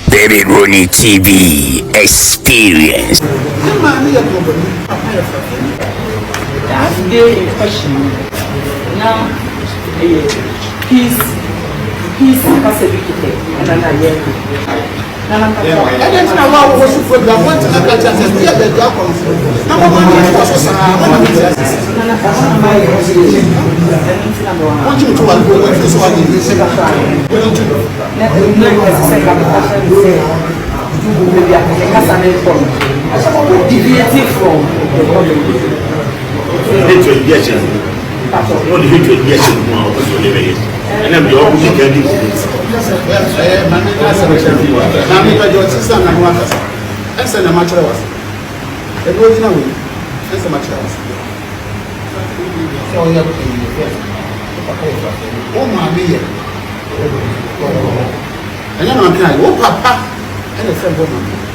Baby Rooney TV experience. Now, peace possibility and another year. And then now, what for the one to look at us and get the job on number one is want you to go this one in the second time. Deviating from what do you do? Yes, and I'm your weekend. That's a matter of us. It was no way. That's a matter of us. So, you have oh, my dear. And then I'm kind of papa and a friend woman.